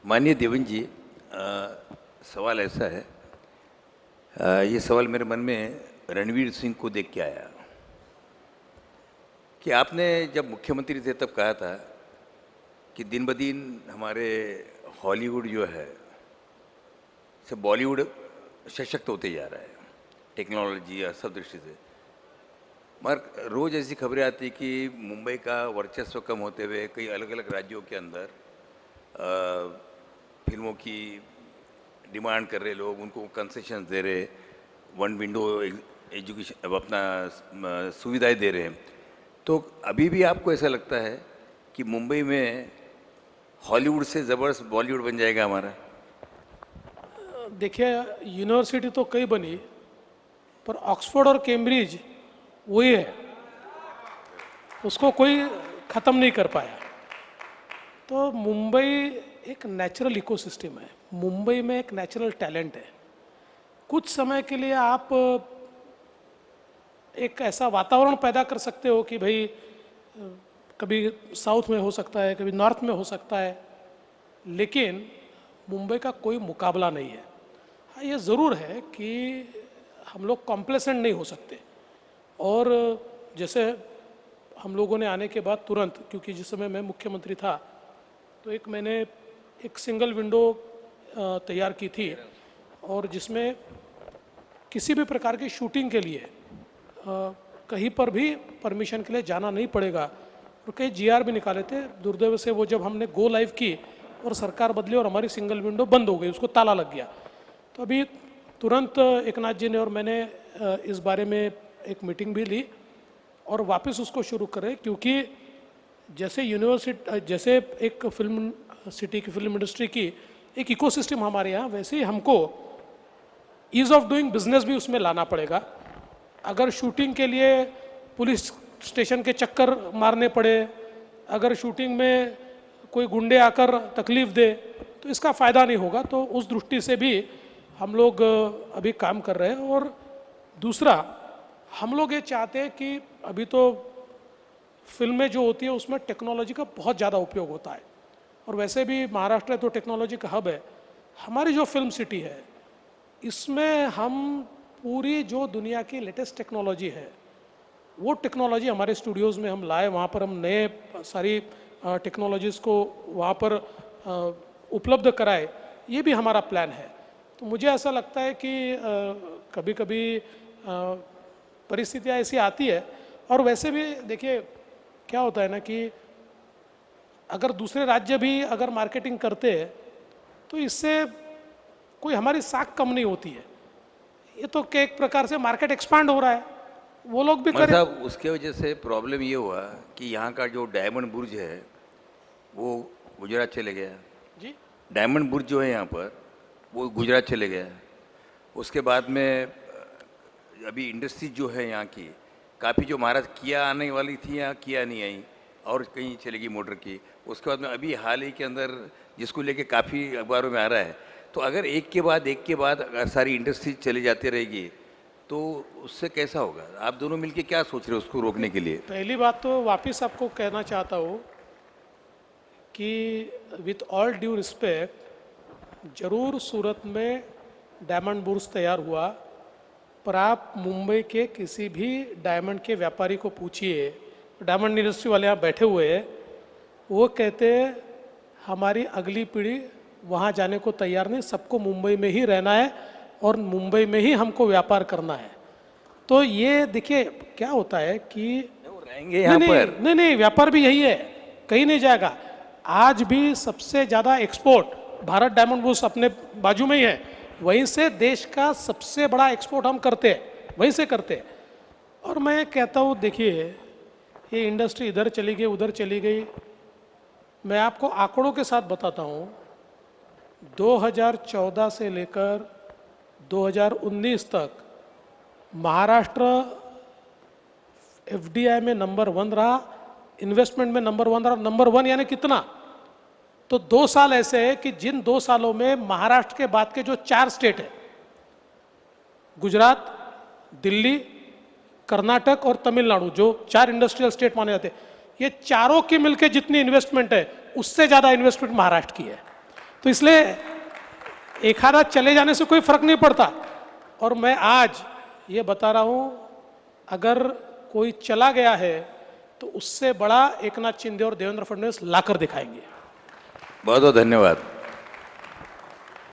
माननीय देवेंद्र जी, सवाल ऐसा है, ये सवाल मेरे मन में रणवीर सिंह को देख के आया कि आपने जब मुख्यमंत्री थे तब कहा था कि दिन ब दिन हमारे हॉलीवुड जो है से बॉलीवुड सशक्त होते जा रहा है, टेक्नोलॉजी या सब दृष्टि से। मगर रोज़ ऐसी खबरें आती कि मुंबई का वर्चस्व कम होते हुए कई अलग अलग राज्यों के अंदर फिल्मों की डिमांड कर रहे लोग, उनको कंसेशन दे रहे, वन विंडो एजुकेशन अपना सुविधाएं दे रहे हैं। तो अभी भी आपको ऐसा लगता है कि मुंबई में हॉलीवुड से ज़बरदस्त बॉलीवुड बन जाएगा हमारा? देखिए, यूनिवर्सिटी तो कई बनी, पर ऑक्सफोर्ड और कैम्ब्रिज वही है, उसको कोई ख़त्म नहीं कर पाया। तो मुंबई एक नेचुरल इकोसिस्टम है, मुंबई में एक नेचुरल टैलेंट है। कुछ समय के लिए आप एक ऐसा वातावरण पैदा कर सकते हो कि भाई कभी साउथ में हो सकता है, कभी नॉर्थ में हो सकता है, लेकिन मुंबई का कोई मुकाबला नहीं है। हाँ, ये ज़रूर है कि हम लोग कॉम्प्लेसेंट नहीं हो सकते। और जैसे हम लोगों ने आने के बाद तुरंत, क्योंकि जिस समय मैं मुख्यमंत्री था तो मैंने एक सिंगल विंडो तैयार की थी, और जिसमें किसी भी प्रकार की शूटिंग के लिए कहीं पर भी परमिशन के लिए जाना नहीं पड़ेगा। और कई जीआर भी निकाले थे। दुर्दैव से वो जब हमने गो लाइव की और सरकार बदली और हमारी सिंगल विंडो बंद हो गई, उसको ताला लग गया। तो अभी तुरंत एकनाथ जी ने और मैंने इस बारे में एक मीटिंग भी ली और वापस उसको शुरू करें, क्योंकि जैसे यूनिवर्सिटी, जैसे एक फिल्म सिटी की फिल्म इंडस्ट्री की एक इकोसिस्टम हमारे यहाँ, वैसे ही हमको ईज ऑफ डूइंग बिजनेस भी उसमें लाना पड़ेगा। अगर शूटिंग के लिए पुलिस स्टेशन के चक्कर मारने पड़े, अगर शूटिंग में कोई गुंडे आकर तकलीफ दे, तो इसका फ़ायदा नहीं होगा। तो उस दृष्टि से भी हम लोग अभी काम कर रहे हैं। और दूसरा, हम लोग ये चाहते हैं कि अभी तो फिल्में जो होती है उसमें टेक्नोलॉजी का बहुत ज़्यादा उपयोग होता है, और वैसे भी महाराष्ट्र तो टेक्नोलॉजी का हब है। हमारी जो फिल्म सिटी है, इसमें हम पूरी जो दुनिया की लेटेस्ट टेक्नोलॉजी है वो टेक्नोलॉजी हमारे स्टूडियोज़ में हम लाए, वहाँ पर हम नए सारी टेक्नोलॉजीज़ को वहाँ पर उपलब्ध कराए, ये भी हमारा प्लान है। तो मुझे ऐसा लगता है कि कभी कभी परिस्थितियाँ ऐसी आती है। और वैसे भी देखिए क्या होता है ना कि अगर दूसरे राज्य भी अगर मार्केटिंग करते हैं तो इससे कोई हमारी साख कम नहीं होती है। ये तो एक प्रकार से मार्केट एक्सपांड हो रहा है, वो लोग भी करें। साहब, उसके वजह से प्रॉब्लम ये हुआ कि यहाँ का जो डायमंड बुर्ज है वो गुजरात चले गया जी। डायमंड बुर्ज जो है यहाँ पर वो गुजरात चले गया। उसके बाद में अभी इंडस्ट्री जो है यहाँ की काफ़ी, जो महाराष्ट्र किया आने वाली थी यहाँ किया नहीं आई और कहीं चलेगी मोटर की। उसके बाद में अभी हाल ही के अंदर जिसको लेके काफ़ी अखबारों में आ रहा है, तो अगर एक के बाद अगर सारी इंडस्ट्री चली जाती रहेगी तो उससे कैसा होगा? आप दोनों मिलके क्या सोच रहे हो उसको रोकने के लिए? पहली बात तो वापस आपको कहना चाहता हूँ कि विथ ऑल ड्यू रिस्पेक्ट, जरूर सूरत में डायमंड बुर्ज तैयार हुआ, पर आप मुंबई के किसी भी डायमंड के व्यापारी को पूछिए, डायमंड इंडस्ट्री वाले यहाँ बैठे हुए हैं, वो कहते हैं हमारी अगली पीढ़ी वहाँ जाने को तैयार नहीं, सबको मुंबई में ही रहना है और मुंबई में ही हमको व्यापार करना है। तो ये देखिए क्या होता है कि वो रहेंगे यहाँ पर। नहीं, व्यापार भी यही है, कहीं नहीं जाएगा। आज भी सबसे ज़्यादा एक्सपोर्ट भारत डायमंड बुर्ज अपने बाजू में ही है, वहीं से देश का सबसे बड़ा एक्सपोर्ट हम करते हैं, वहीं से करते हैं। और मैं कहता हूँ देखिए, ये इंडस्ट्री इधर चली गई उधर चली गई। मैं आपको आंकड़ों के साथ बताता हूँ, 2014 से लेकर 2019 तक महाराष्ट्र एफडीआई में नंबर 1 रहा, इन्वेस्टमेंट में नंबर 1 रहा। नंबर 1 यानी कितना? तो 2 साल ऐसे है कि जिन 2 सालों में महाराष्ट्र के बाद के जो 4 स्टेट है, गुजरात, दिल्ली, कर्नाटक और तमिलनाडु, जो 4 इंडस्ट्रियल स्टेट माने जाते हैं, ये चारों की मिलकर जितनी इन्वेस्टमेंट है उससे ज़्यादा इन्वेस्टमेंट महाराष्ट्र की है। तो इसलिए एक आधा चले जाने से कोई फर्क नहीं पड़ता। और मैं आज ये बता रहा हूं, अगर कोई चला गया है तो उससे बड़ा एकनाथ शिंदे और देवेंद्र फडणवीस लाकर दिखाएंगे। बहुत बहुत धन्यवाद।